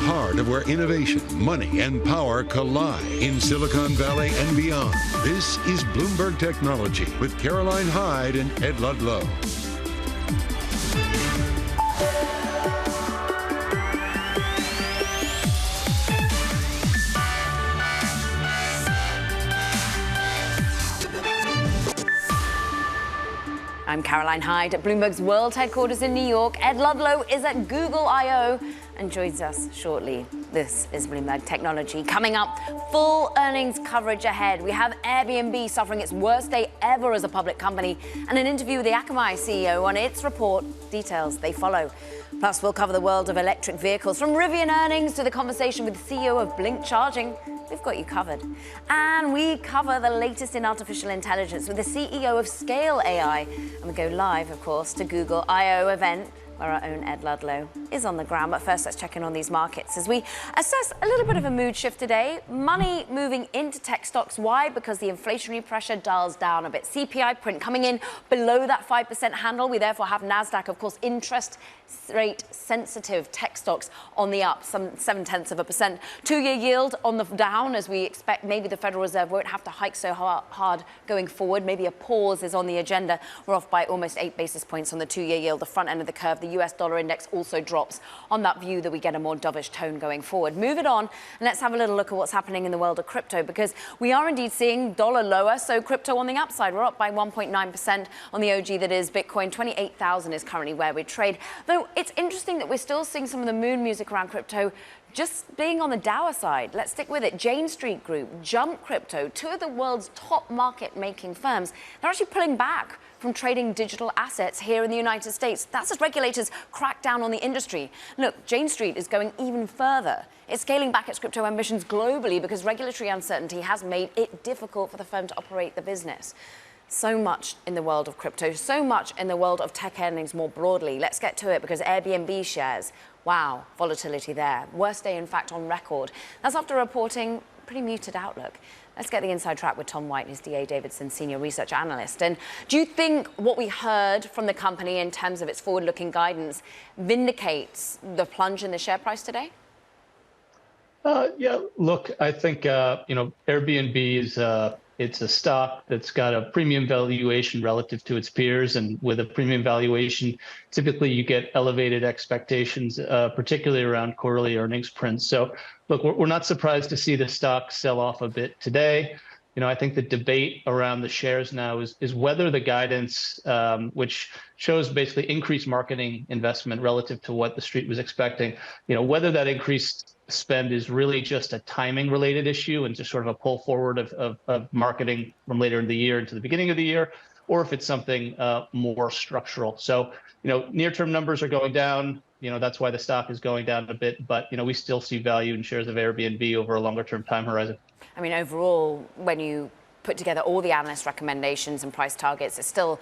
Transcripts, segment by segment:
heart of where innovation, money, and power collide in Silicon Valley and beyond. This is Bloomberg Technology with Caroline Hyde and Ed Ludlow. I'm Caroline Hyde at Bloomberg's world headquarters in New York. Ed Ludlow is at Google I/O and joins us shortly. This is Bloomberg Technology. Coming up, full earnings coverage ahead. We have Airbnb suffering its worst day ever as a public company, and an interview with the Akamai CEO on its report. Details, they follow. Plus, we'll cover the world of electric vehicles, from Rivian earnings to the conversation with the CEO of Blink Charging. We've got you covered. And we cover the latest in artificial intelligence with the CEO of Scale AI. And we go live, of course, to Google I/O event, where our own Ed Ludlow is on the ground. But first, let's check in on these markets as we assess a little bit of a mood shift today. Money moving into tech stocks. Why? Because the inflationary pressure dials down a bit. CPI print coming in below that 5% handle. We therefore have NASDAQ, of course, interest rate sensitive tech stocks on the up, some 0.7%. Two-year yield on the down, as we expect maybe the Federal Reserve won't have to hike so hard going forward. Maybe a pause is on the agenda. We're off by almost 8 basis points on the two-year yield, the front end of the curve. The US dollar index also drops on that view that we get a more dovish tone going forward. Move it on, and let's have a little look at what's happening in the world of crypto, because we are indeed seeing dollar lower, so crypto on the upside. We're up by 1.9% on the OG that is Bitcoin. 28,000 is currently where we trade. Though it's interesting that we're still seeing some of the moon music around crypto just being on the dour side. Let's stick with it. Jane Street Group, Jump Crypto, two of the world's top market-making firms, they're actually pulling back from trading digital assets here in the United States. That's as regulators crack down on the industry. Look, Jane Street is going even further. It's scaling back its crypto ambitions globally because regulatory uncertainty has made it difficult for the firm to operate the business. So much in the world of crypto, so much in the world of tech earnings more broadly. Let's get to it, because Airbnb shares, wow, volatility there. Worst day, in fact, on record. That's after reporting pretty muted outlook. Let's get the inside track with Tom White, who's D.A. Davidson Senior Research Analyst. And do you think what we heard from the company in terms of its forward-looking guidance vindicates the plunge in the share price today? Yeah, look, I think, Airbnb is it's a stock that's got a premium valuation relative to its peers. And with a premium valuation, typically you get elevated expectations, particularly around quarterly earnings prints. So look, we're not surprised to see the stock sell off a bit today. I think the debate around the shares now is whether the guidance, which shows basically increased marketing investment relative to what the street was expecting, whether that increased spend is really just a timing related issue and just sort of a pull forward of marketing from later in the year into the beginning of the year, or if it's something more structural. So, near-term numbers are going down. That's why the stock is going down a bit. But, we still see value in shares of Airbnb over a longer-term time horizon. I mean, overall, when you put together all the analyst recommendations and price targets, it's still,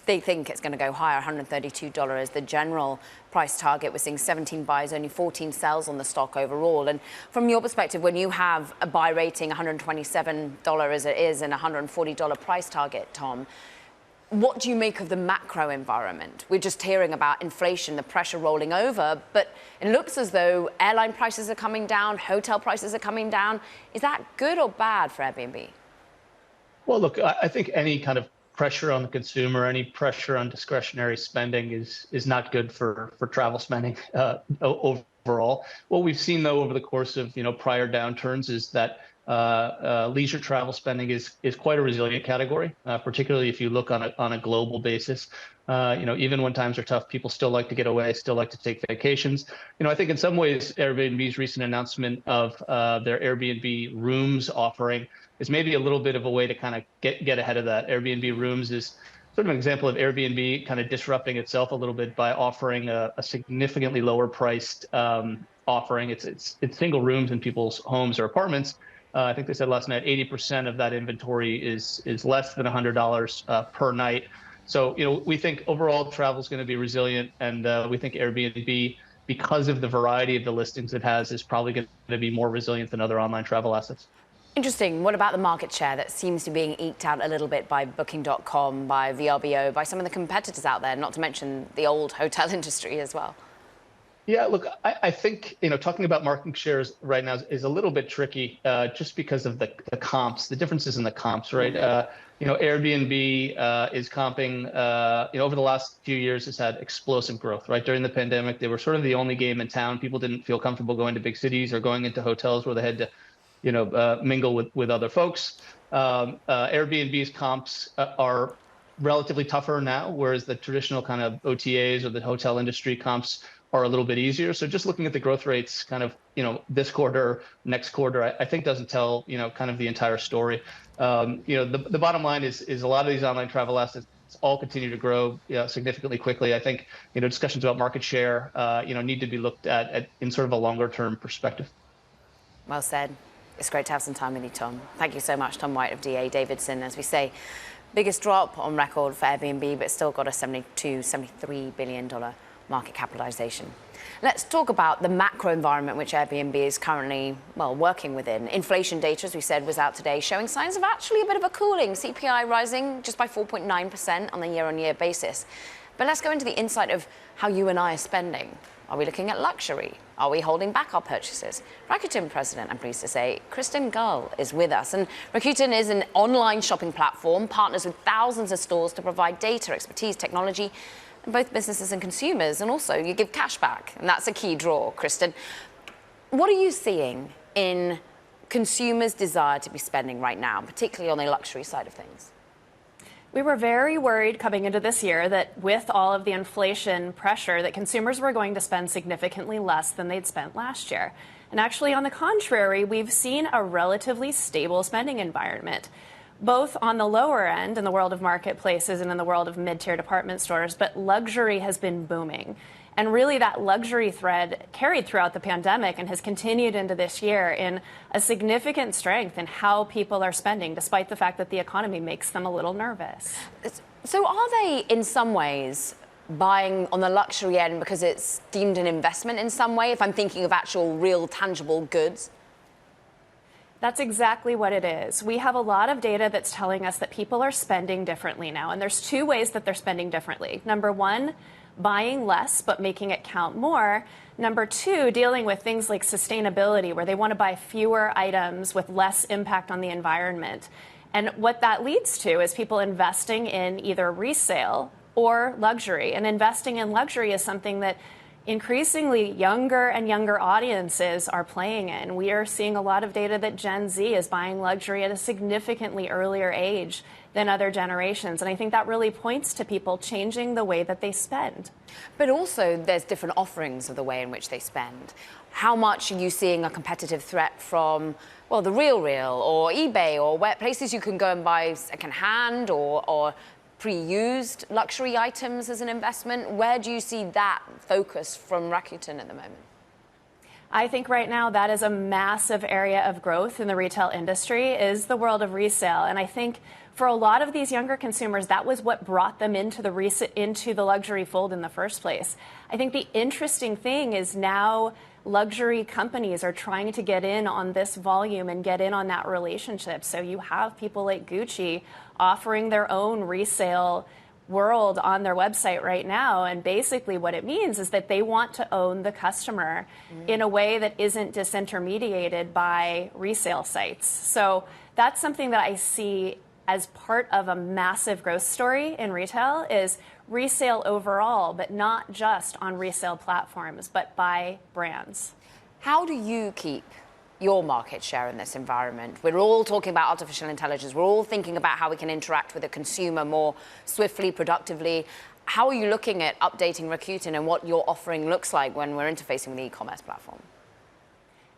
they think it's going to go higher. $132 is the general price target. We're seeing 17 buys, only 14 sells on the stock overall. And from your perspective, when you have a buy rating, $127 as it is, and a $140 price target, Tom, what do you make of the macro environment? We're just hearing about inflation, the pressure rolling over, but it looks as though airline prices are coming down, hotel prices are coming down. Is that good or bad for Airbnb? Well, look, I think any kind of pressure on the consumer, any pressure on discretionary spending is not good for travel spending overall. What we've seen, though, over the course of prior downturns is that leisure travel spending is quite a resilient category, particularly if you look on a global basis. Even when times are tough, people still like to get away, still like to take vacations. I think in some ways, Airbnb's recent announcement of their Airbnb rooms offering is maybe a little bit of a way to kind of get ahead of that. Airbnb rooms is sort of an example of Airbnb kind of disrupting itself a little bit by offering a significantly lower priced offering. It's single rooms in people's homes or apartments. I think they said last night 80% of that inventory is less than $100 per night. So, we think overall travel is going to be resilient, and we think Airbnb, because of the variety of the listings it has, is probably going to be more resilient than other online travel assets. Interesting. What about the market share that seems to be being eked out a little bit by Booking.com, by VRBO, by some of the competitors out there, not to mention the old hotel industry as well? Yeah, look, I think, talking about market shares right now is a little bit tricky just because of the comps, the differences in the comps, right? Airbnb is comping, over the last few years has had explosive growth, right? During the pandemic, they were sort of the only game in town. People didn't feel comfortable going to big cities or going into hotels where they had to, mingle with other folks. Airbnb's comps are relatively tougher now, whereas the traditional kind of OTAs or the hotel industry comps are a little bit easier. So just looking at the growth rates kind of, this quarter, next quarter, I think doesn't tell, kind of the entire story. The bottom line is a lot of these online travel assets all continue to grow significantly quickly. I think, discussions about market share, need to be looked at in sort of a longer term perspective. Well said. It's great to have some time with you, Tom. Thank you so much, Tom White of D.A. Davidson. As we say, biggest drop on record for Airbnb, but still got a $73 billion market capitalization. Let's talk about the macro environment which Airbnb is currently, working within. Inflation data, as we said, was out today, showing signs of actually a bit of a cooling. CPI rising just by 4.9% on a year-on-year basis. But let's go into the insight of how you and I are spending. Are we looking at luxury? Are we holding back our purchases? Rakuten president, I'm pleased to say, Kristen Gull is with us. And Rakuten is an online shopping platform, partners with thousands of stores to provide data, expertise, technology, and both businesses and consumers. And also, you give cash back, and that's a key draw, Kristen. What are you seeing in consumers' desire to be spending right now, particularly on the luxury side of things? We were very worried coming into this year that with all of the inflation pressure that consumers were going to spend significantly less than they'd spent last year. And actually, on the contrary, we've seen a relatively stable spending environment, both on the lower end in the world of marketplaces and in the world of mid-tier department stores, but luxury has been booming. And really that luxury thread carried throughout the pandemic and has continued into this year in a significant strength in how people are spending, despite the fact that the economy makes them a little nervous. So are they, in some ways, buying on the luxury end because it's deemed an investment in some way, if I'm thinking of actual, real, tangible goods? That's exactly what it is. We have a lot of data that's telling us that people are spending differently now. And there's two ways that they're spending differently. Number one, buying less but making it count more. Number two, dealing with things like sustainability, where they want to buy fewer items with less impact on the environment. And what that leads to is people investing in either resale or luxury. And investing in luxury is something that increasingly younger and younger audiences are playing in. We are seeing a lot of data that Gen Z is buying luxury at a significantly earlier age than other generations. And I think that really points to people changing the way that they spend. But also there's different offerings of the way in which they spend. How much are you seeing a competitive threat from, the RealReal or eBay or where places you can go and buy secondhand or pre-used luxury items as an investment? Where do you see that focus from Rakuten at the moment? I think right now that is a massive area of growth in the retail industry, is the world of resale. And I think for a lot of these younger consumers, that was what brought them into the luxury fold in the first place. I think the interesting thing is now luxury companies are trying to get in on this volume and get in on that relationship. So you have people like Gucci offering their own resale world on their website right now. And basically what it means is that they want to own the customer in a way that isn't disintermediated by resale sites. So that's something that I see as part of a massive growth story in retail, is resale overall, but not just on resale platforms, but by brands. How do you keep your market share in this environment? We're all talking about artificial intelligence. We're all thinking about how we can interact with the consumer more swiftly, productively. How are you looking at updating Rakuten and what your offering looks like when we're interfacing with the e-commerce platform?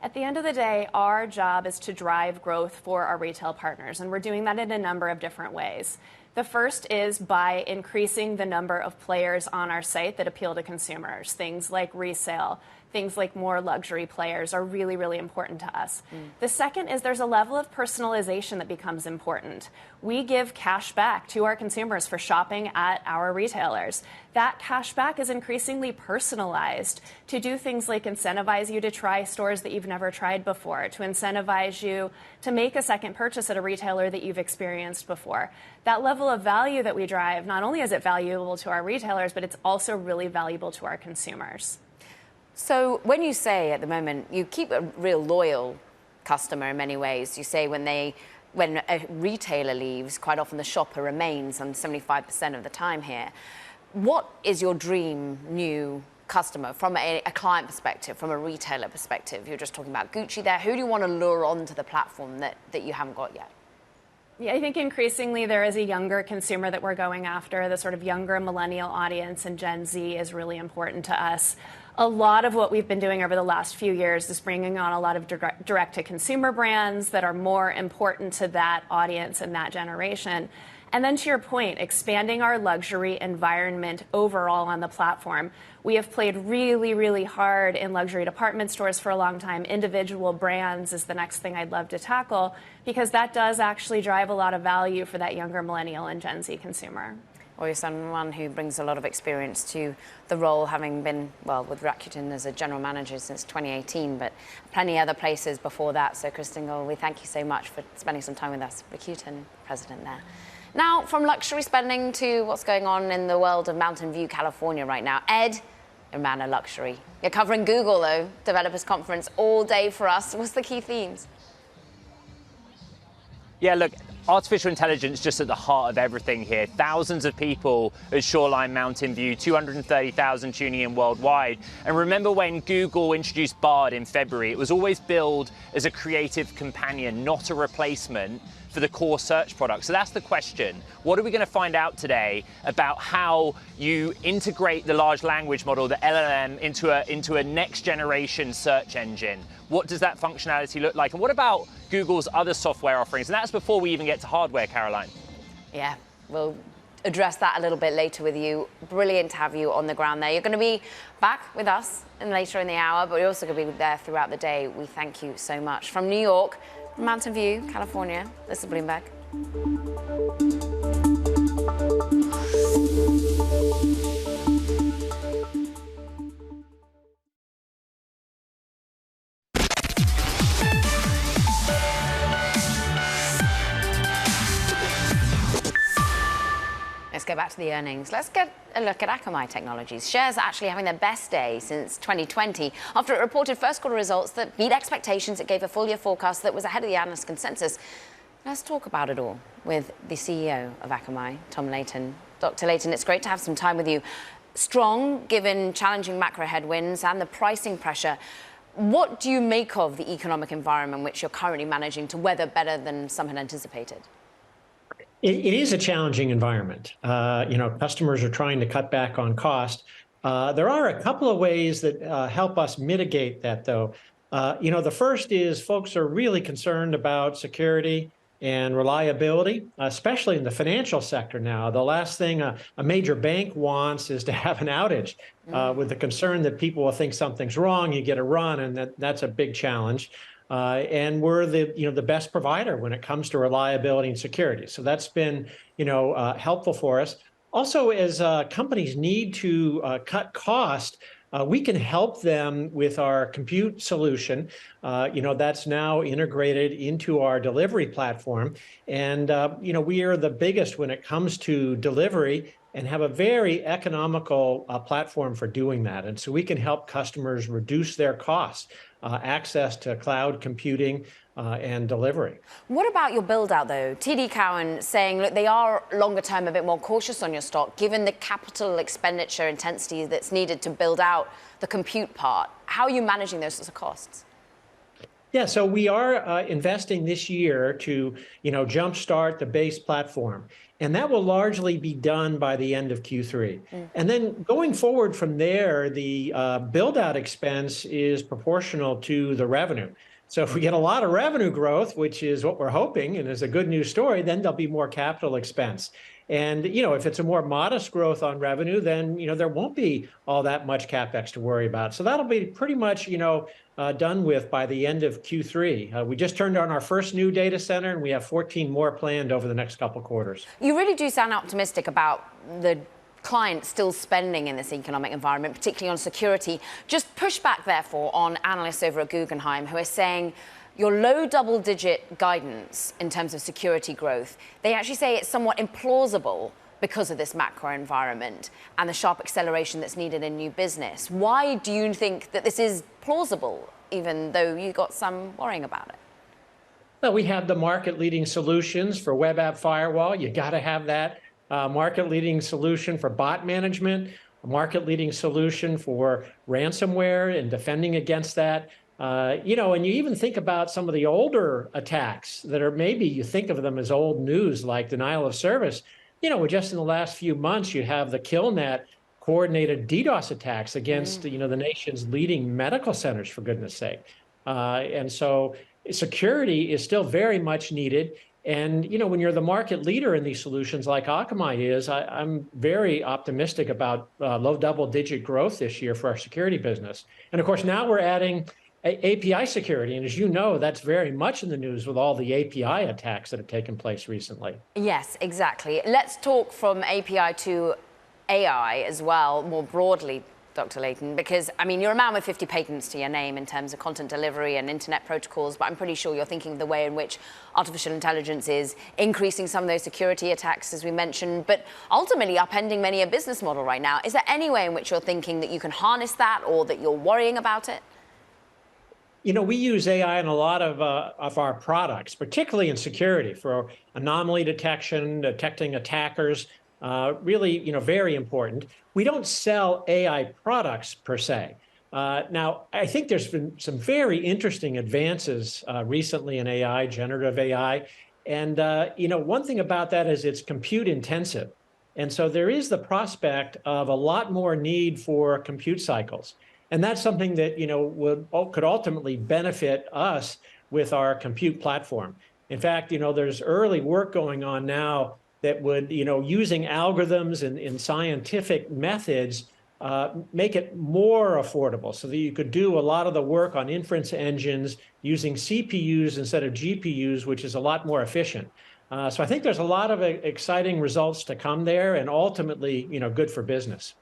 At the end of the day, our job is to drive growth for our retail partners, and we're doing that in a number of different ways. The first is by increasing the number of players on our site that appeal to consumers. Things like resale, things like more luxury players are really, really important to us. The second is there's a level of personalization that becomes important. We give cash back to our consumers for shopping at our retailers. That cash back is increasingly personalized to do things like incentivize you to try stores that you've never tried before, to incentivize you to make a second purchase at a retailer that you've experienced before. That level of value that we drive, not only is it valuable to our retailers, but it's also really valuable to our consumers. So when you say at the moment, you keep a real loyal customer in many ways. You say when a retailer leaves, quite often the shopper remains on 75% of the time here. What is your dream new customer from a client perspective, from a retailer perspective? You're just talking about Gucci there. Who do you want to lure onto the platform that you haven't got yet? Yeah, I think increasingly there is a younger consumer that we're going after. The sort of younger millennial audience and Gen Z is really important to us. A lot of what we've been doing over the last few years is bringing on a lot of direct-to-consumer brands that are more important to that audience and that generation. And then to your point, expanding our luxury environment overall on the platform. We have played really, really hard in luxury department stores for a long time. Individual brands is the next thing I'd love to tackle, because that does actually drive a lot of value for that younger millennial and Gen Z consumer. Or you're someone who brings a lot of experience to the role, having been, well, with Rakuten as a general manager since 2018, but plenty other places before that. So, Kristen Gold, we thank you so much for spending some time with us. Rakuten, president there. Now, from luxury spending to what's going on in the world of Mountain View, California right now. Ed, you're a man of luxury. You're covering Google, though, Developers Conference all day for us. What's the key themes? Yeah, look, artificial intelligence just at the heart of everything here. Thousands of people at Shoreline Mountain View, 230,000 tuning in worldwide. And remember when Google introduced Bard in February, it was always billed as a creative companion, not a replacement for the core search product. So that's the question. What are we going to find out today about how you integrate the large language model, the LLM, into a next generation search engine? What does that functionality look like? And what about Google's other software offerings? And that's before we even get to hardware, Caroline. Yeah, we'll address that a little bit later with you. Brilliant to have you on the ground there. You're going to be back with us later in the hour, but you're also going to be there throughout the day. We thank you so much. From New York, Mountain View, California, this is Bloomberg. Let's go back to the earnings. Let's get a look at Akamai Technologies. Shares are actually having their best day since 2020 after it reported first quarter results that beat expectations. It gave a full year forecast that was ahead of the analyst consensus. Let's talk about it all with the CEO of Akamai, Tom Layton. Dr. Layton, it's great to have some time with you. Strong, given challenging macro headwinds and the pricing pressure. What do you make of the economic environment which you're currently managing to weather better than some had anticipated? It is a challenging environment. Customers are trying to cut back on cost. There are a couple of ways that help us mitigate that, though. The first is folks are really concerned about security and reliability, especially in the financial sector now. The last thing a major bank wants is to have an outage with the concern that people will think something's wrong, you get a run, and that's a big challenge. And we're the best provider when it comes to reliability and security. So that's been helpful for us. Also, as companies need to cut cost, we can help them with our compute solution. That's now integrated into our delivery platform. And we are the biggest when it comes to delivery and have a very economical platform for doing that. And so we can help customers reduce their costs. Access to cloud computing and delivery. What about your build out, though? TD Cowen saying, look, they are longer term a bit more cautious on your stock, given the capital expenditure intensity that's needed to build out the compute part. How are you managing those sorts of costs? Yeah, so we are investing this year to, jumpstart the base platform. And that will largely be done by the end of Q3. And then going forward from there, the build-out expense is proportional to the revenue. So if we get a lot of revenue growth, which is what we're hoping and is a good news story, then there'll be more capital expense. And, if it's a more modest growth on revenue, then, there won't be all that much CapEx to worry about. So that'll be pretty much, done with by the end of Q3. We just turned on our first new data center, and we have 14 more planned over the next couple quarters. You really do sound optimistic about the clients still spending in this economic environment, particularly on security. Just pushback, therefore, on analysts over at Guggenheim who are saying your low double-digit guidance in terms of security growth, they actually say it's somewhat implausible because of this macro environment and the sharp acceleration that's needed in new business. Why do you think that this is plausible, even though you got some worrying about it? Well, we have the market-leading solutions for web app firewall. You got to have that market-leading solution for bot management, a market-leading solution for ransomware and defending against that. And you even think about some of the older attacks that are maybe you think of them as old news, like denial of service. Just in the last few months, you have the KillNet coordinated DDoS attacks against, the nation's leading medical centers, for goodness sake. And so security is still very much needed. And, when you're the market leader in these solutions like Akamai is, I'm very optimistic about low double-digit growth this year for our security business. And of course, now we're adding API security. And as you know, that's very much in the news with all the API attacks that have taken place recently. Yes, exactly. Let's talk from API to AI as well, more broadly, Dr. Layton, because, you're a man with 50 patents to your name in terms of content delivery and internet protocols, but I'm pretty sure you're thinking of the way in which artificial intelligence is increasing some of those security attacks, as we mentioned, but ultimately upending many a business model right now. Is there any way in which you're thinking that you can harness that or that you're worrying about it? We use AI in a lot of our products, particularly in security for anomaly detection, detecting attackers. Really, very important. We don't sell AI products per se. Now, I think there's been some very interesting advances recently in AI, generative AI. And, one thing about that is it's compute intensive. And so there is the prospect of a lot more need for compute cycles. And that's something that, could ultimately benefit us with our compute platform. In fact, there's early work going on now that would, using algorithms and scientific methods, make it more affordable so that you could do a lot of the work on inference engines using CPUs instead of GPUs, which is a lot more efficient. So I think there's a lot of exciting results to come there and ultimately, good for business.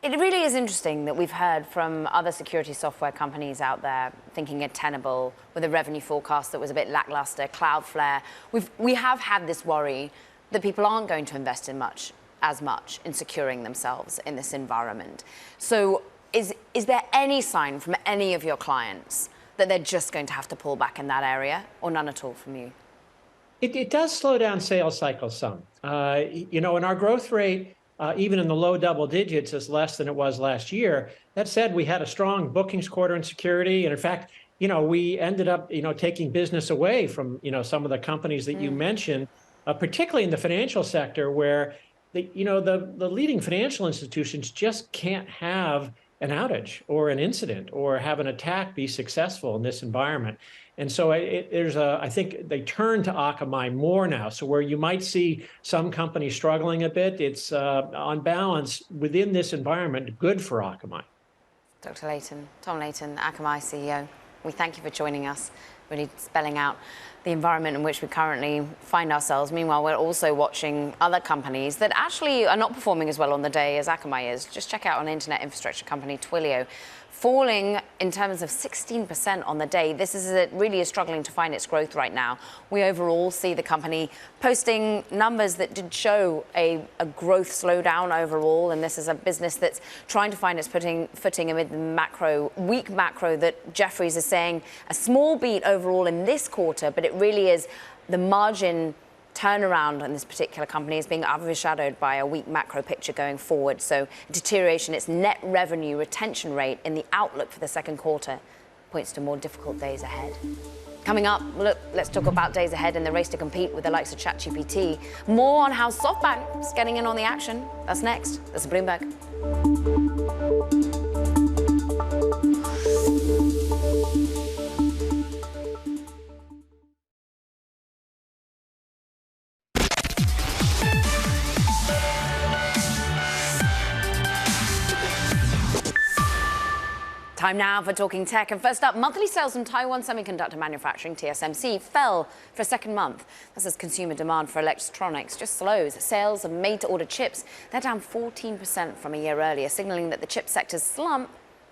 It really is interesting that we've heard from other security software companies out there thinking at Tenable with a revenue forecast that was a bit lackluster, Cloudflare. We have had this worry that people aren't going to invest as much in securing themselves in this environment. So is there any sign from any of your clients that they're just going to have to pull back in that area, or none at all from you? It does slow down sales cycles some. And our growth rate, even in the low double digits, is less than it was last year. That said, we had a strong bookings quarter in security. And in fact, we ended up, taking business away from, some of the companies that you mentioned, particularly in the financial sector, where the leading financial institutions just can't have an outage or an incident or have an attack be successful in this environment. And so I think they turn to Akamai more now. So where you might see some companies struggling a bit, it's on balance within this environment, good for Akamai. Dr. Layton, Tom Layton, Akamai CEO, we thank you for joining us, really spelling out the environment in which we currently find ourselves. Meanwhile, we're also watching other companies that actually are not performing as well on the day as Akamai is. Just check out an internet infrastructure company, Twilio, falling in terms of 16% on the day. This really is struggling to find its growth right now. We overall see the company posting numbers that did show a growth slowdown overall, and this is a business that's trying to find its footing amid the weak macro that Jefferies is saying a small beat overall in this quarter, but it really is the margin turnaround in this particular company is being overshadowed by a weak macro picture going forward. So deterioration, its net revenue retention rate in the outlook for the second quarter points to more difficult days ahead. Coming up, let's talk about days ahead in the race to compete with the likes of ChatGPT. More on how SoftBank's getting in on the action. That's next. This is Bloomberg. Time now for Talking Tech. And first up, monthly sales from Taiwan Semiconductor Manufacturing, TSMC, fell for a second month. That's as consumer demand for electronics just slows. Sales of made-to-order chips, they're down 14% from a year earlier, signaling that the chip sector's slump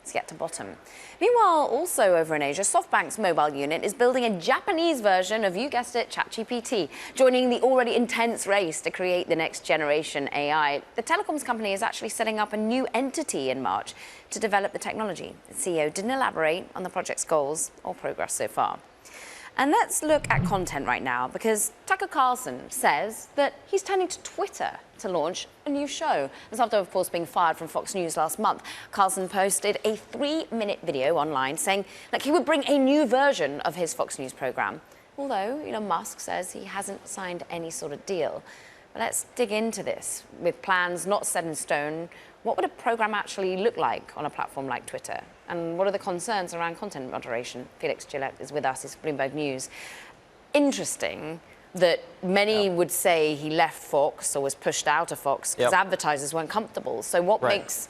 It's yet to bottom. Meanwhile, also over in Asia, SoftBank's mobile unit is building a Japanese version of, you guessed it, ChatGPT, joining the already intense race to create the next generation AI. The telecoms company is actually setting up a new entity in March to develop the technology. The CEO didn't elaborate on the project's goals or progress so far. And let's look at content right now, because Tucker Carlson says that he's turning to Twitter to launch a new show. This after, of course, being fired from Fox News last month. Carlson posted a 3-minute video online saying that he would bring a new version of his Fox News program, although Elon Musk says he hasn't signed any sort of deal. But let's dig into this. With plans not set in stone, what would a program actually look like on a platform like Twitter? And what are the concerns around content moderation? Felix Gillette is with us, it's Bloomberg News. Interesting that many would say he left Fox or was pushed out of Fox because advertisers weren't comfortable. So what makes,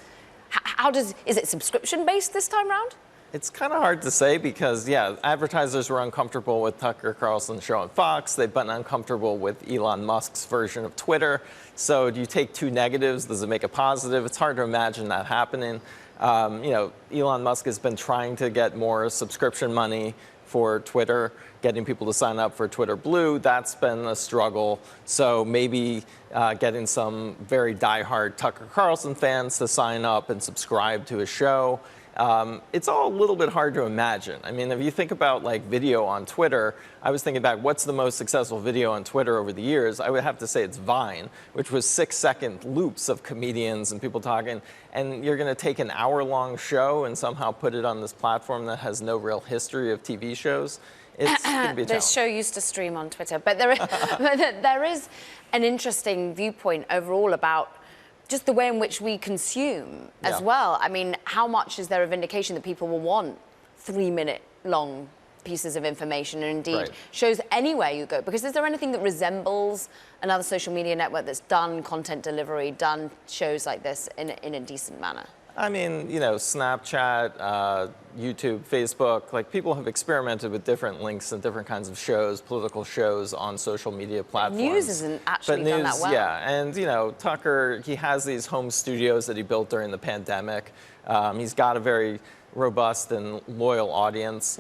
is it subscription-based this time round? It's kind of hard to say because, advertisers were uncomfortable with Tucker Carlson's show on Fox. They've been uncomfortable with Elon Musk's version of Twitter. So do you take two negatives? Does it make a positive? It's hard to imagine that happening. Elon Musk has been trying to get more subscription money for Twitter, getting people to sign up for Twitter Blue. That's been a struggle. So maybe getting some very diehard Tucker Carlson fans to sign up and subscribe to his show. It's all a little bit hard to imagine. I mean, if you think about like video on Twitter, I was thinking back, what's the most successful video on Twitter over the years? I would have to say it's Vine, which was 6-second loops of comedians and people talking. And you're going to take an hour-long show and somehow put it on this platform that has no real history of TV shows. It's going to be a challenge. The show used to stream on Twitter, but there is an interesting viewpoint overall about just the way in which we consume as well. I mean, how much is there of indication that people will want 3-minute long pieces of information, and indeed shows anywhere you go? Because is there anything that resembles another social media network that's done content delivery, done shows like this in a decent manner? I mean, Snapchat, YouTube, Facebook, like people have experimented with different links and different kinds of shows, political shows on social media platforms. News isn't actually done that well. Yeah, and Tucker, he has these home studios that he built during the pandemic. He's got a very robust and loyal audience.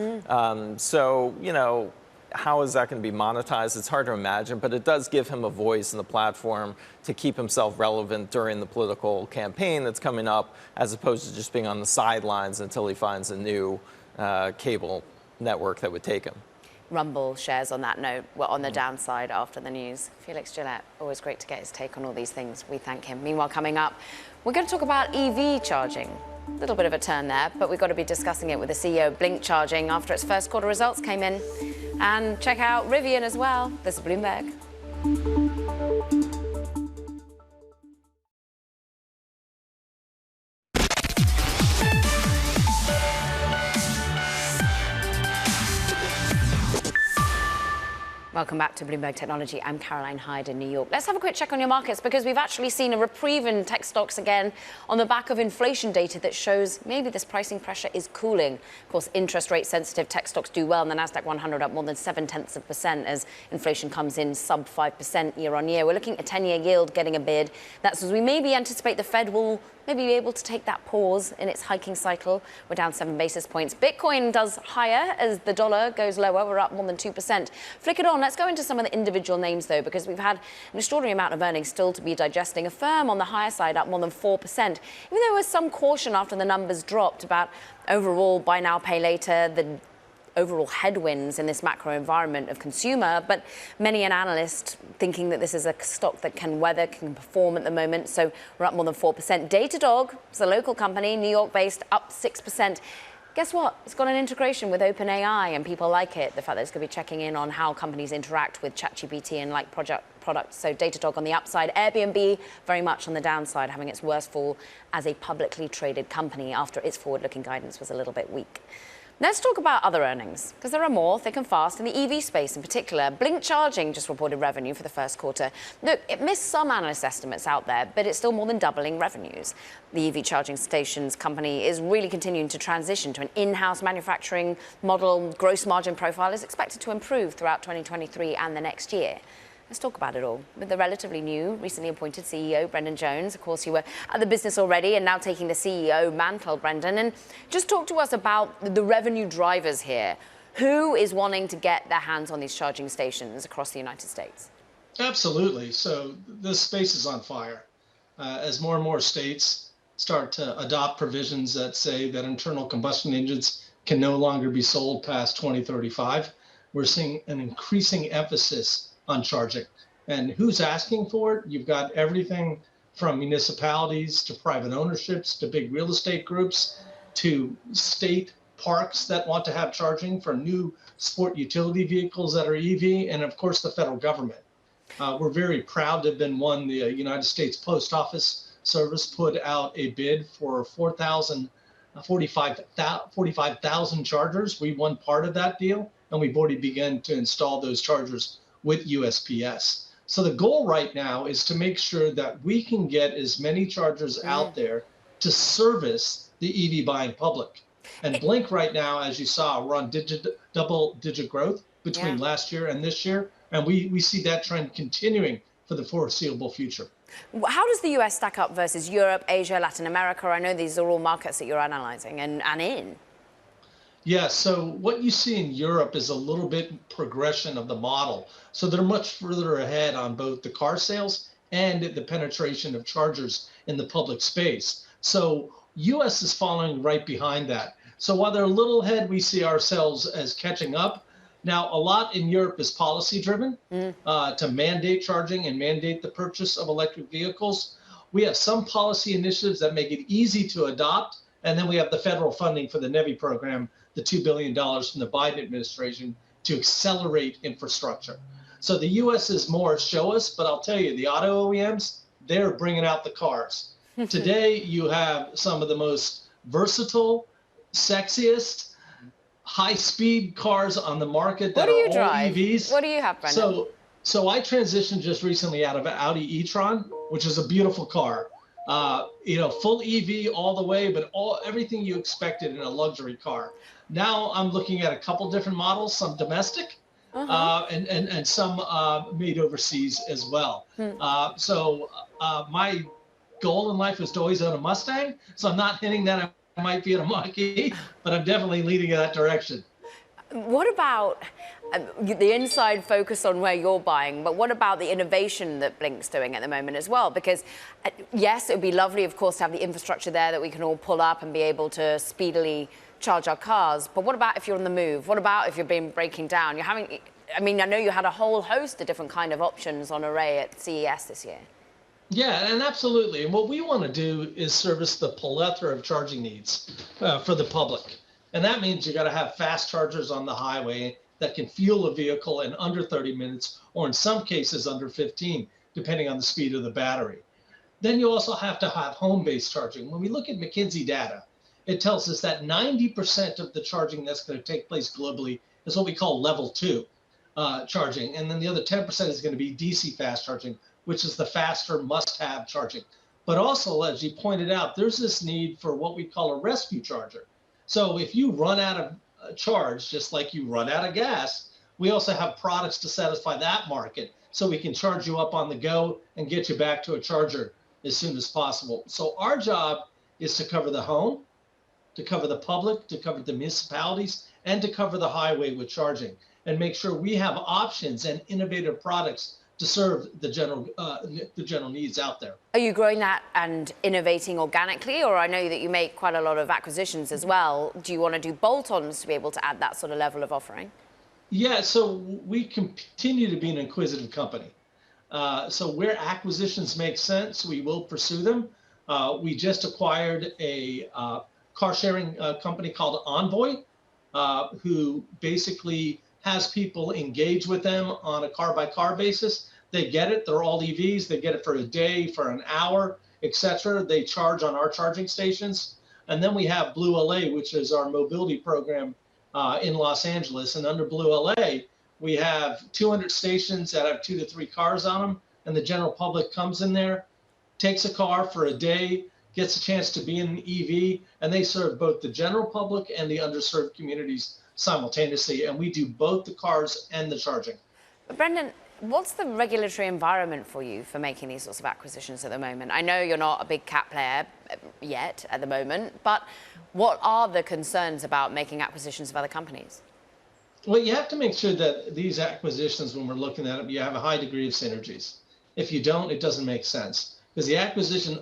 So, how is that going to be monetized? It's hard to imagine, but it does give him a voice in the platform to keep himself relevant during the political campaign that's coming up, as opposed to just being on the sidelines until he finds a new cable network that would take him. Rumble shares on that note were on the downside after the news. Felix Gillette, always great to get his take on all these things. We thank him. Meanwhile, coming up, we're going to talk about EV charging. A little bit of a turn there, but we've got to be discussing it with the CEO of Blink Charging after its first quarter results came in. And check out Rivian as well. This is Bloomberg. Welcome back to Bloomberg Technology. I'm Caroline Hyde in New York. Let's have a quick check on your markets, because we've actually seen a reprieve in tech stocks again on the back of inflation data that shows maybe this pricing pressure is cooling. Of course, interest rate sensitive tech stocks do well, and the Nasdaq 100 up more than 0.7% as inflation comes in sub 5% year on year. We're looking at a 10-year yield getting a bid. That's as we maybe anticipate the Fed will maybe be able to take that pause in its hiking cycle. We're down 7 basis points. Bitcoin does higher as the dollar goes lower. We're up more than 2%. Flick it on. Let's go into some of the individual names, though, because we've had an extraordinary amount of earnings still to be digesting. A firm on the higher side up more than 4%. Even though there was some caution after the numbers dropped about overall buy now, pay later, the overall headwinds in this macro environment of consumer, but many an analyst thinking that this is a stock that can weather, can perform at the moment. So we're up more than 4%. Datadog, it's a local company, New York based, up 6%. Guess what? It's got an integration with OpenAI, and people like it. The fact that it's going to be checking in on how companies interact with ChatGPT and like products. So Datadog on the upside. Airbnb very much on the downside, having its worst fall as a publicly traded company after its forward-looking guidance was a little bit weak. Let's talk about other earnings, because there are more, thick and fast, in the EV space in particular. Blink Charging just reported revenue for the first quarter. Look, it missed some analyst estimates out there, but it's still more than doubling revenues. The EV charging stations company is really continuing to transition to an in-house manufacturing model. Gross margin profile is expected to improve throughout 2023 and the next year. Let's talk about it all with the relatively new, recently appointed CEO, Brendan Jones. Of course, you were at the business already and now taking the CEO mantle, Brendan. And just talk to us about the revenue drivers here. Who is wanting to get their hands on these charging stations across the United States? Absolutely. So this space is on fire. As more and more states start to adopt provisions that say that internal combustion engines can no longer be sold past 2035, we're seeing an increasing emphasis on charging. And who's asking for it? You've got everything from municipalities to private ownerships to big real estate groups to state parks that want to have charging for new sport utility vehicles that are EV, and of course the federal government. We're very proud to have been one. The United States Post Office Service put out a bid for 45,000 chargers. We won part of that deal, and we've already begun to install those chargers with USPS. So the goal right now is to make sure that we can get as many chargers out there to service the EV buying public. And Blink right now, as you saw, we're on double-digit growth between last year and this year, and we see that trend continuing for the foreseeable future. How does the US stack up versus Europe, Asia, Latin America? I know these are all markets that you're analyzing and in. Yeah, so what you see in Europe is a little bit progression of the model. So they're much further ahead on both the car sales and the penetration of chargers in the public space. So US is following right behind that. So while they're a little ahead, we see ourselves as catching up. Now, a lot in Europe is policy driven to mandate charging and mandate the purchase of electric vehicles. We have some policy initiatives that make it easy to adopt. And then we have the federal funding for the NEVI program, the $2 billion from the Biden administration to accelerate infrastructure. So the US is more show us, but I'll tell you, the auto OEMs, they're bringing out the cars. Today, you have some of the most versatile, sexiest, high-speed cars on the market that are all EVs. What do you have, Brendan? So I transitioned just recently out of an Audi e-tron, which is a beautiful car. Full EV all the way, but everything you expected in a luxury car. Now I'm looking at a couple different models, some domestic, and some made overseas as well. My goal in life is to always own a Mustang, so I'm not hinting that I might be in a Mach-E, but I'm definitely leading in that direction. What about the inside focus on where you're buying, but what about the innovation that Blink's doing at the moment as well? Because yes, it would be lovely, of course, to have the infrastructure there that we can all pull up and be able to speedily charge our cars. But what about if you're on the move? What about if you're breaking down? I know you had a whole host of different kind of options on array at CES this year. Yeah, and absolutely. And what we want to do is service the plethora of charging needs for the public. And that means you got to have fast chargers on the highway that can fuel a vehicle in under 30 minutes, or in some cases under 15, depending on the speed of the battery. Then you also have to have home-based charging. When we look at McKinsey data, it tells us that 90% of the charging that's going to take place globally is what we call level 2 charging. And then the other 10% is going to be DC fast charging, which is the faster must-have charging. But also, as you pointed out, there's this need for what we call a rescue charger. So if you run out of charge, just like you run out of gas, we also have products to satisfy that market, so we can charge you up on the go and get you back to a charger as soon as possible. So our job is to cover the home, to cover the public, to cover the municipalities, and to cover the highway with charging, and make sure we have options and innovative products to serve the general needs out there. Are you growing that and innovating organically, or I know that you make quite a lot of acquisitions as well. Do you want to do bolt-ons to be able to add that sort of level of offering? Yeah, so we continue to be an inquisitive company. So where acquisitions make sense, we will pursue them. We just acquired a car sharing company called Envoy, who basically has people engage with them on a car-by-car basis. They get it. They're all EVs. They get it for a day, for an hour, etc. They charge on our charging stations. And then we have Blue LA, which is our mobility program in Los Angeles. And under Blue LA, we have 200 stations that have 2 to 3 cars on them. And the general public comes in there, takes a car for a day, gets a chance to be in an EV, and they serve both the general public and the underserved communities simultaneously. And we do both the cars and the charging. But Brendan, What's the regulatory environment for you for making these sorts of acquisitions at the moment? I know you're not a big cap player yet at the moment, but what are the concerns about making acquisitions of other companies? Well, you have to make sure that these acquisitions, when we're looking at them, you have a high degree of synergies. If you don't, it doesn't make sense, because the acquisition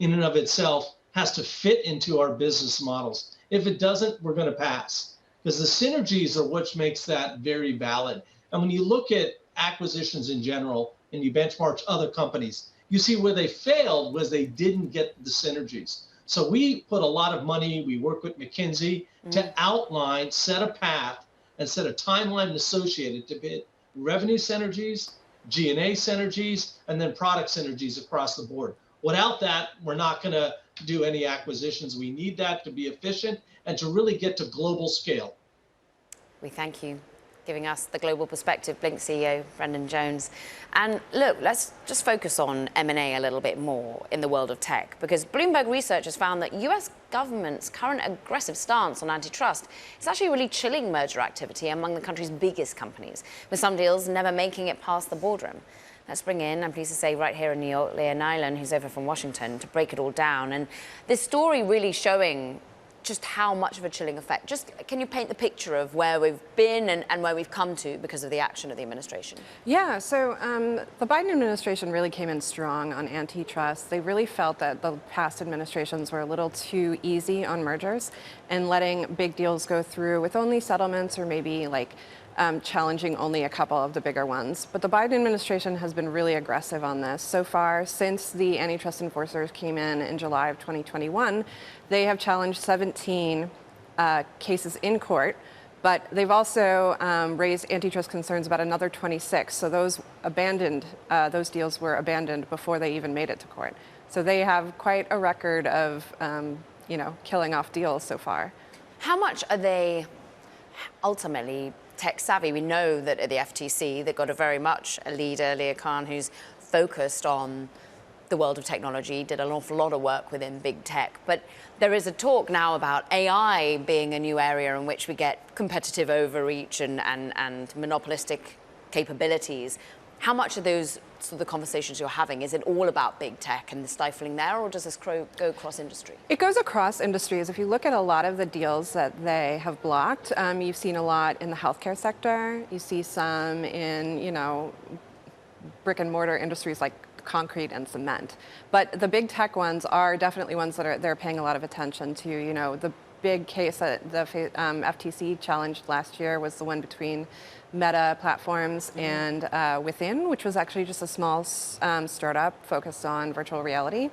in and of itself has to fit into our business models. If it doesn't, we're going to pass, because the synergies are what makes that very valid. And when you look at acquisitions in general and you benchmark other companies, you see where they failed was they didn't get the synergies. So we put a lot of money, we work with McKinsey to outline, set a path, and set a timeline associated to hit revenue synergies, G&A synergies, and then product synergies across the board. Without that, we're not going to do any acquisitions. We need that to be efficient and to really get to global scale. We thank you giving us the global perspective, Blink CEO Brendan Jones. And look, let's just focus on M&A a little bit more in the world of tech, because Bloomberg research has found that US government's current aggressive stance on antitrust is actually really chilling merger activity among the country's biggest companies, with some deals never making it past the boardroom. Let's bring in, I'm pleased to say, right here in New York, Leah Nyland, who's over from Washington, to break it all down. And this story really showing just how much of a chilling effect. Just can you paint the picture of where we've been and where we've come to because of the action of the administration? Yeah, so the Biden administration really came in strong on antitrust. They really felt that the past administrations were a little too easy on mergers and letting big deals go through with only settlements or maybe like challenging only a couple of the bigger ones. But the Biden administration has been really aggressive on this. So far, since the antitrust enforcers came in July of 2021, they have challenged 17 cases in court, but they've also raised antitrust concerns about another 26. So those deals were abandoned before they even made it to court. So they have quite a record of, killing off deals so far. How much are they ultimately tech savvy? We know that at the FTC, they've got very much a leader, Leah Khan, who's focused on the world of technology, did an awful lot of work within big tech. But there is a talk now about AI being a new area in which we get competitive overreach and monopolistic capabilities. How much of those sort of the conversations you're having, is it all about big tech and the stifling there, or does this go across industry? It goes across industries. If you look at a lot of the deals that they have blocked, you've seen a lot in the healthcare sector. You see some in, brick and mortar industries like concrete and cement. But the big tech ones are definitely ones that they're paying a lot of attention to. The big case that the FTC challenged last year was the one between Meta Platforms and Within, which was actually just a small startup focused on virtual reality.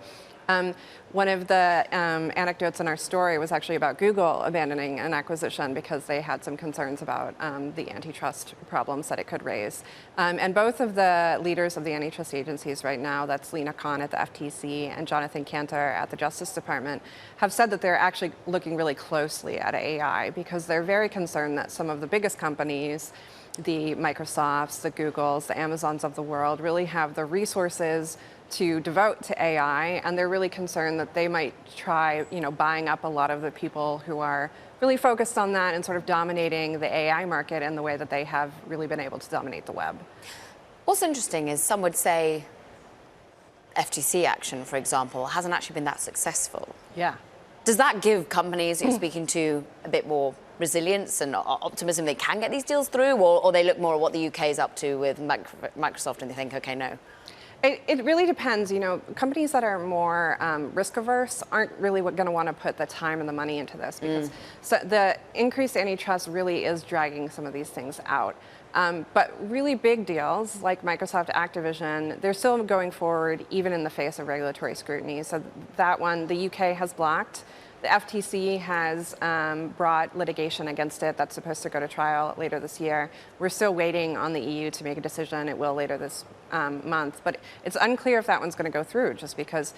One of the anecdotes in our story was actually about Google abandoning an acquisition because they had some concerns about the antitrust problems that it could raise. And both of the leaders of the antitrust agencies right now, that's Lena Khan at the FTC and Jonathan Kanter at the Justice Department, have said that they're actually looking really closely at AI because they're very concerned that some of the biggest companies, the Microsofts, the Googles, the Amazons of the world, really have the resources to devote to AI, and they're really concerned that they might try, buying up a lot of the people who are really focused on that and sort of dominating the AI market in the way that they have really been able to dominate the web. What's interesting is some would say FTC action, for example, hasn't actually been that successful. Yeah. Does that give companies you're speaking to a bit more resilience and optimism they can get these deals through, or they look more at what the UK is up to with Microsoft and they think, okay, no? It really depends. Companies that are more risk averse aren't really going to want to put the time and the money into this because the increased antitrust really is dragging some of these things out. But really big deals like Microsoft Activision, they're still going forward even in the face of regulatory scrutiny. So that one, the UK has blocked. The FTC has brought litigation against it that's supposed to go to trial later this year. We're still waiting on the EU to make a decision. It will later this month. But it's unclear if that one's going to go through, just because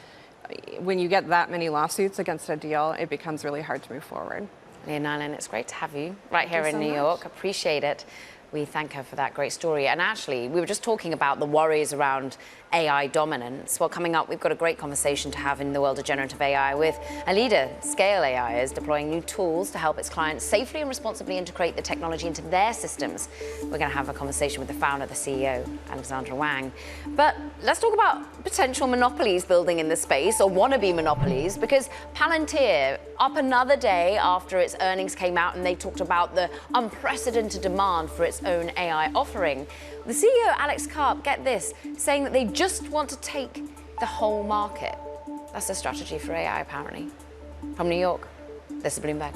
when you get that many lawsuits against a deal, it becomes really hard to move forward. Leah Nyland, it's great to have you right here in New York. Appreciate it. We thank her for that great story. And actually, we were just talking about the worries around AI dominance. Well, coming up, we've got a great conversation to have in the world of generative AI with a leader. Scale AI is deploying new tools to help its clients safely and responsibly integrate the technology into their systems. We're going to have a conversation with the founder, the CEO, Alexandra Wang. But let's talk about potential monopolies building in the space, or wannabe monopolies, because Palantir, up another day after its earnings came out and they talked about the unprecedented demand for its own AI offering. The CEO, Alex Karp, get this, saying that they just want to take the whole market. That's the strategy for AI, apparently. From New York, this is Bloomberg.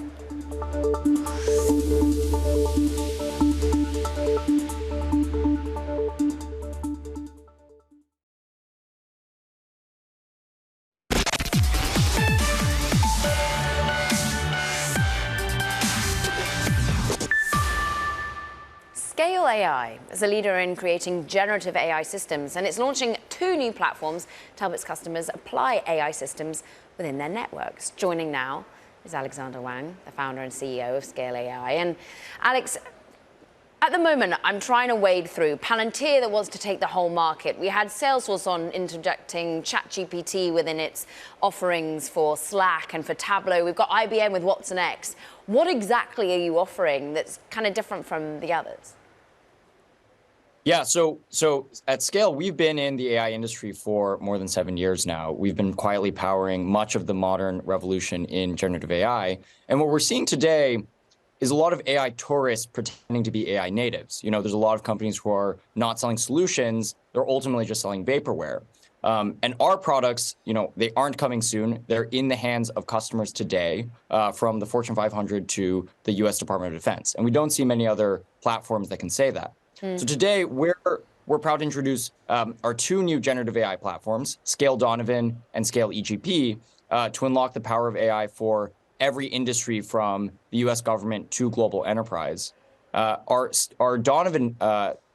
Scale AI is a leader in creating generative AI systems, and it's launching 2 new platforms to help its customers apply AI systems within their networks. Joining now is Alexandra Wang, the founder and CEO of Scale AI. And Alex, at the moment, I'm trying to wade through Palantir that wants to take the whole market. We had Salesforce on interjecting ChatGPT within its offerings for Slack and for Tableau. We've got IBM with Watson X. What exactly are you offering that's kind of different from the others? Yeah, so at Scale, we've been in the AI industry for more than 7 years now. We've been quietly powering much of the modern revolution in generative AI. And what we're seeing today is a lot of AI tourists pretending to be AI natives. You know, there's a lot of companies who are not selling solutions. They're ultimately just selling vaporware. And our products, you know, they aren't coming soon. They're in the hands of customers today, from the Fortune 500 to the US Department of Defense. And we don't see many other platforms that can say that. So today, we're proud to introduce our 2 new generative AI platforms, Scale Donovan and Scale EGP, to unlock the power of AI for every industry from the US government to global enterprise. Our Donovan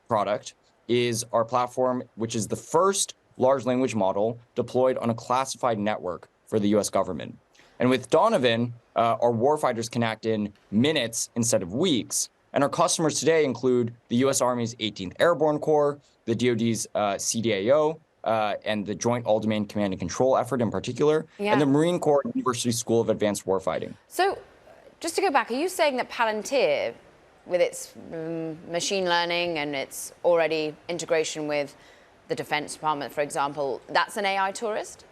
product is our platform, which is the first large language model deployed on a classified network for the US government. And with Donovan, our warfighters can act in minutes instead of weeks. And our customers today include the US Army's 18th Airborne Corps, the DoD's CDAO, and the Joint All-Domain Command and Control effort in particular, and the Marine Corps University School of Advanced Warfighting. So just to go back, are you saying that Palantir, with its machine learning and its already integration with the Defense Department, for example, that's an AI tourist?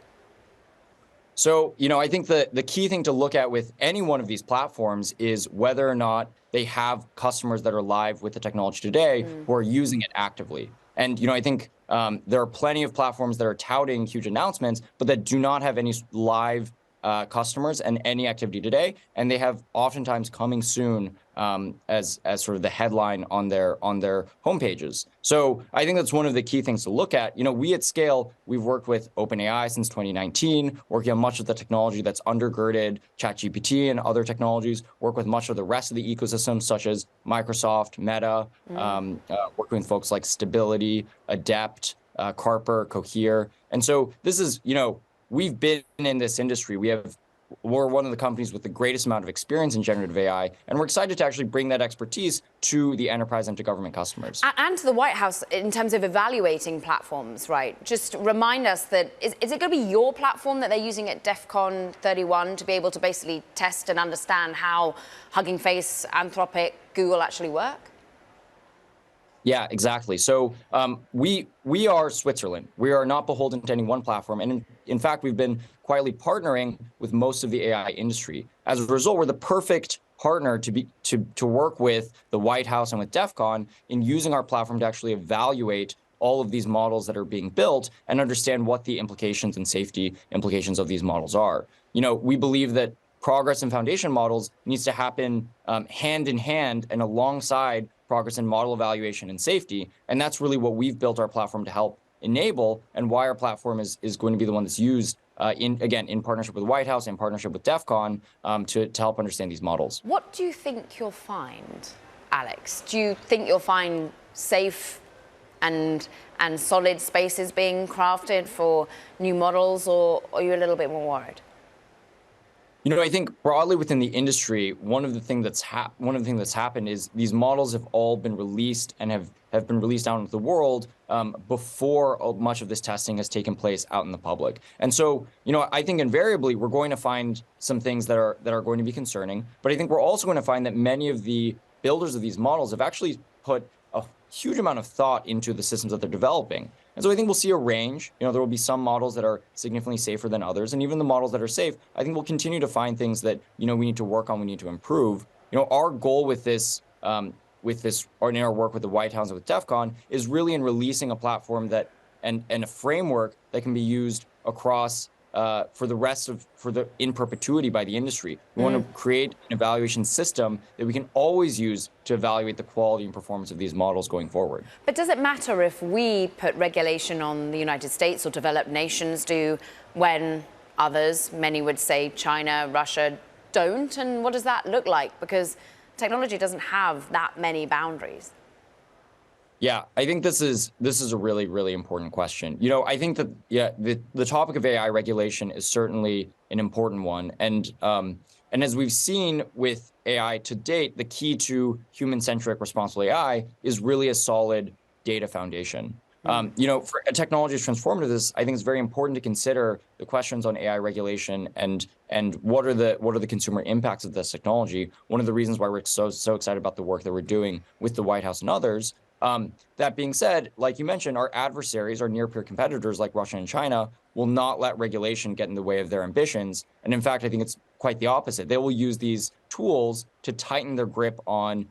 So, you know, I think the key thing to look at with any one of these platforms is whether or not they have customers that are live with the technology today who are using it actively. And, you know, I think there are plenty of platforms that are touting huge announcements, but that do not have any live customers and any activity today. And they have oftentimes coming soon as sort of the headline on their homepages. So I think that's one of the key things to look at. You know, we at Scale, we've worked with OpenAI since 2019, working on much of the technology that's undergirded ChatGPT and other technologies, work with much of the rest of the ecosystem, such as Microsoft, Meta, working with folks like Stability, Adept, Carper, Cohere. And so this is, you know, we've been in this industry. We're one of the companies with the greatest amount of experience in generative AI, and we're excited to actually bring that expertise to the enterprise and to government customers. And to the White House in terms of evaluating platforms, right? Just remind us that, is it going to be your platform that they're using at DEF CON 31 to be able to basically test and understand how Hugging Face, Anthropic, Google actually work? Yeah, exactly. So we are Switzerland. We are not beholden to any one platform. And in fact, we've been quietly partnering with most of the AI industry. As a result, we're the perfect partner to work with the White House and with DEF CON in using our platform to actually evaluate all of these models that are being built and understand what the implications and safety implications of these models are. You know, we believe that progress in foundation models needs to happen hand in hand and alongside progress in model evaluation and safety. And that's really what we've built our platform to help enable, and why our platform is going to be the one that's used in partnership with the White House, in partnership with DEF CON, to help understand these models. What do you think you'll find, Alex? Do you think you'll find safe and solid spaces being crafted for new models, or are you a little bit more worried? I think broadly within the industry, one of the things that's happened is these models have all been released and have been released out into the world before much of this testing has taken place out in the public. And so, I think invariably we're going to find some things that are going to be concerning, but I think we're also going to find that many of the builders of these models have actually put a huge amount of thought into the systems that they're developing. And so I think we'll see a range. There will be some models that are significantly safer than others. And even the models that are safe, I think we'll continue to find things that, we need to work on, we need to improve. Our goal with this, or in our work with the White House and with DEF CON, is really in releasing a platform that, and a framework that can be used across in perpetuity by the industry. We want to create an evaluation system that we can always use to evaluate the quality and performance of these models going forward. But does it matter if we put regulation on the United States or developed nations do when others, many would say China, Russia, don't? And what does that look like? Because technology doesn't have that many boundaries. Yeah, I think this is a really, really important question. I think that the topic of AI regulation is certainly an important one, and as we've seen with AI to date, the key to human-centric responsible AI is really a solid data foundation. For a technology as transformative as this, I think it's very important to consider the questions on AI regulation and what are the consumer impacts of this technology. One of the reasons why we're so excited about the work that we're doing with the White House and others. That being said, like you mentioned, our adversaries, our near-peer competitors like Russia and China, will not let regulation get in the way of their ambitions. And in fact, I think it's quite the opposite. They will use these tools to tighten their grip on,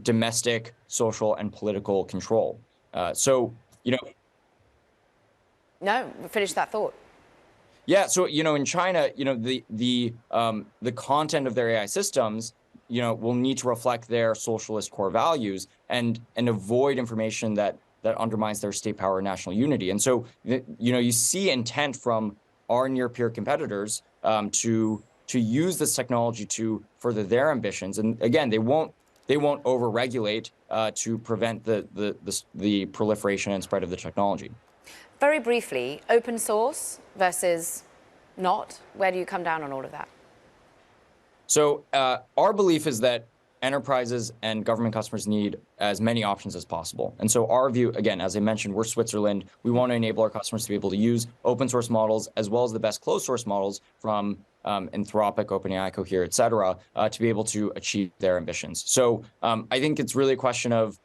domestic, social, and political control. No, finish that thought. Yeah. So, in China, the content of their AI systems, will need to reflect their socialist core values and avoid information that undermines their state power and national unity. And so, you see intent from our near-peer competitors to use this technology to further their ambitions. And again, they won't over-regulate to prevent the proliferation and spread of the technology. Very briefly, open source versus not. Where do you come down on all of that? So our belief is that enterprises and government customers need as many options as possible. And so our view, again, as I mentioned, we're Switzerland. We want to enable our customers to be able to use open source models as well as the best closed source models from Anthropic, OpenAI, Cohere, et cetera, to be able to achieve their ambitions. So I think it's really a question of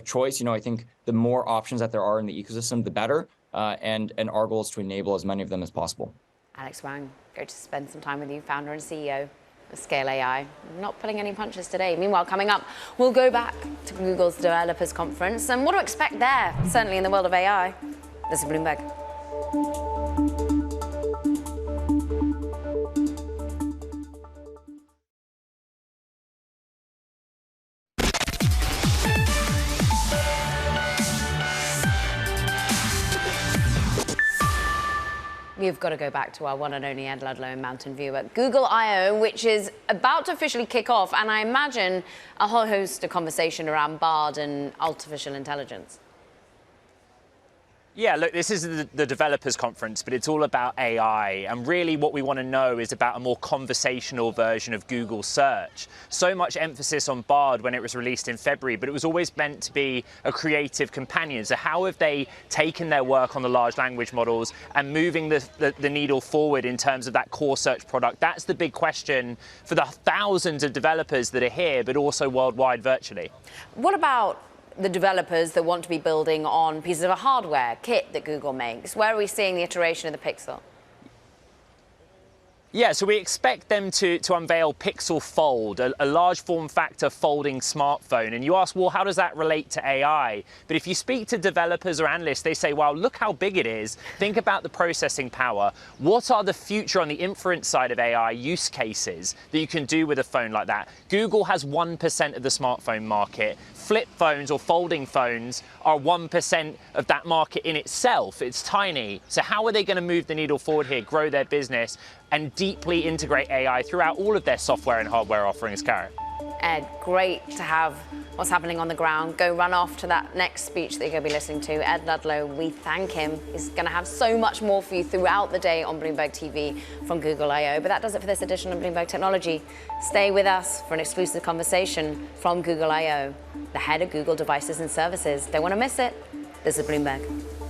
choice. I think the more options that there are in the ecosystem, the better. And our goal is to enable as many of them as possible. Alex Wang, great to spend some time with you, founder and CEO of Scale AI. Not pulling any punches today. Meanwhile, coming up, we'll go back to Google's Developers Conference and what to expect there, certainly in the world of AI. This is Bloomberg. We've got to go back to our one and only Ed Ludlow in Mountain View at Google I/O, which is about to officially kick off, and I imagine a whole host of conversation around Bard and artificial intelligence. Yeah, look, this is the developers conference, but it's all about AI. And really what we want to know is about a more conversational version of Google search. So much emphasis on Bard when it was released in February, but it was always meant to be a creative companion. So how have they taken their work on the large language models and moving the needle forward in terms of that core search product? That's the big question for the thousands of developers that are here, but also worldwide virtually. What about the developers that want to be building on pieces of a hardware kit that Google makes? Where are we seeing the iteration of the Pixel? Yeah, so we expect them to unveil Pixel Fold, a large form factor folding smartphone. And you ask, well, how does that relate to AI? But if you speak to developers or analysts, they say, wow, look how big it is. Think about the processing power. What are the future on the inference side of AI use cases that you can do with a phone like that? Google has 1% of the smartphone market. Flip phones or folding phones are 1% of that market in itself. It's tiny. So how are they going to move the needle forward here, grow their business, and deeply integrate AI throughout all of their software and hardware offerings, Karen? Ed, great to have what's happening on the ground. Go run off to that next speech that you're going to be listening to. Ed Ludlow, we thank him. He's going to have so much more for you throughout the day on Bloomberg TV from Google I/O. But that does it for this edition of Bloomberg Technology. Stay with us for an exclusive conversation from Google I/O, the head of Google Devices and Services. Don't want to miss it. This is Bloomberg.